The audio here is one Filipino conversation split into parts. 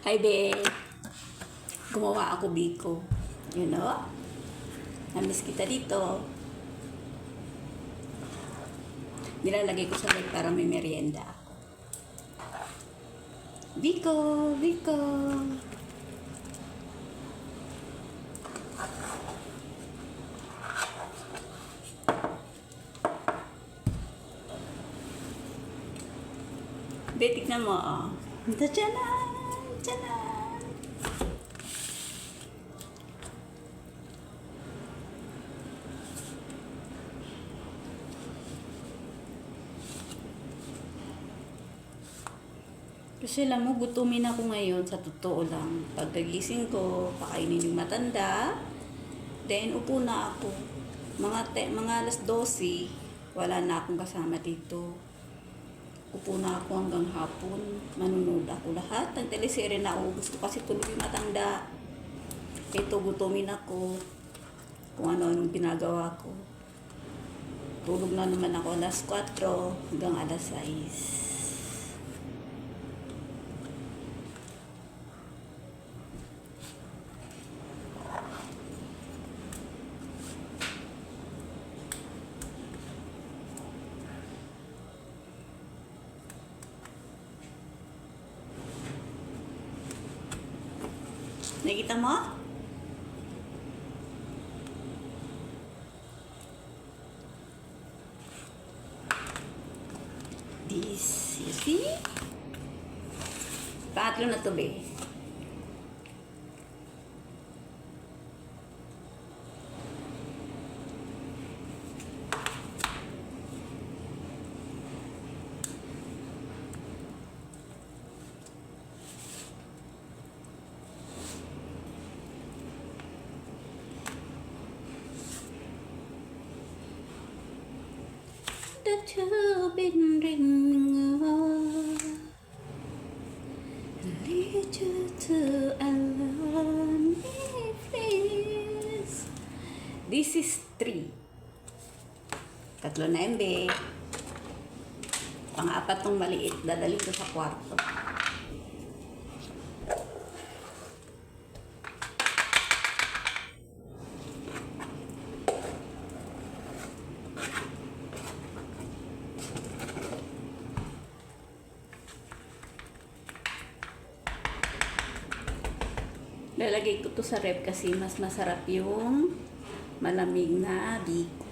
Hi, be. Gumawa ako biko. You know? Namiss kita dito. Nilalagay ko sa bag para may merienda ako. Biko, biko. Be, tignan mo, oh. Tadyanan! Tadyanan! Kasi alam mo, gutumin ako ngayon sa totoo lang. Pagkagising ko, pakainin yung matanda. Then, upo na ako. Mga alas 12, wala na akong kasama dito. Upo na ako hanggang hapon. Manunood ako lahat ng teleserye na ubus ko kasi tulog yung matanda. Ito, gutumin ako. Kung ano-anong ginagawa ko. Tulog na naman ako alas 4 hanggang alas 6. Nakita mo? This, you see? Pangatlo na to, be. That you've been dreaming of, lead you to alone me, please. This is 3. Tatlo na yun, be. Pang-apat tong maliit, dadali ko sa kwarto. Lalagay ko to sa ref kasi mas masarap yung malamig na biko.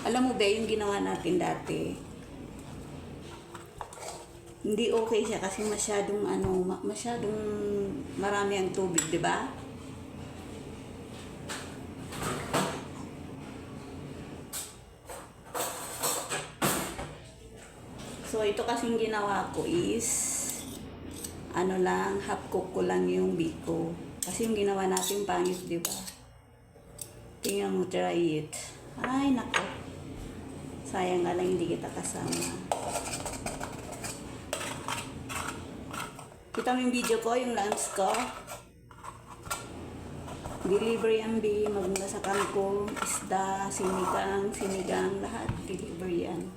Alam mo ba yung ginawa natin dati? Hindi okay siya kasi masyadong marami ang tubig, 'di ba? So ito kasing ginawa ko is half cook ko lang yung biko. Kasi yung ginawa natin pangit, 'di ba? Tingnan mo, try it. Ay, nako. Sayang nga lang hindi kita kasama. Kita mo yung video ko, yung lunch ko. Delivery yan, be. Magmasakan ko, isda, sinigang, lahat. Delivery yan.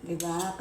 Diba?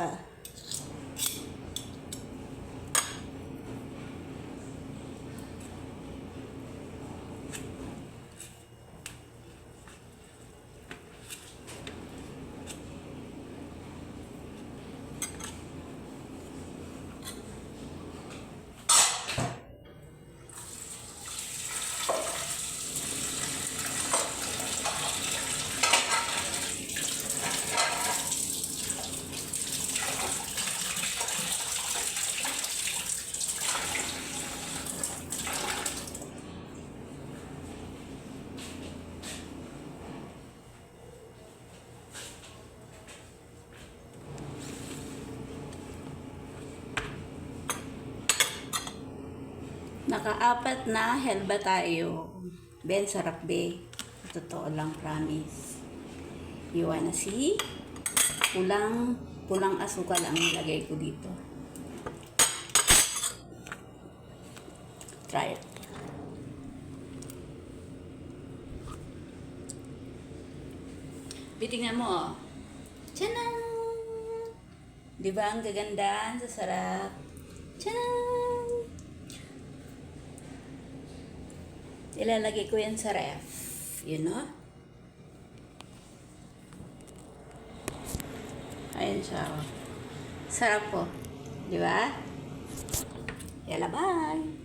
Naka-apat na helba tayo. Ben, sarap, be. Totoo lang, promise. You wanna see? Kulang Pulang asukal ang nilagay ko dito. Try it. Bitingnan mo, oh. Tchanan! Di ba ang gaganda? Sa sarap. Tchanan! Ilalagay ko yan sa ref. You know? Ayan siya, oh. Sarap po. Di ba? Yala, bye!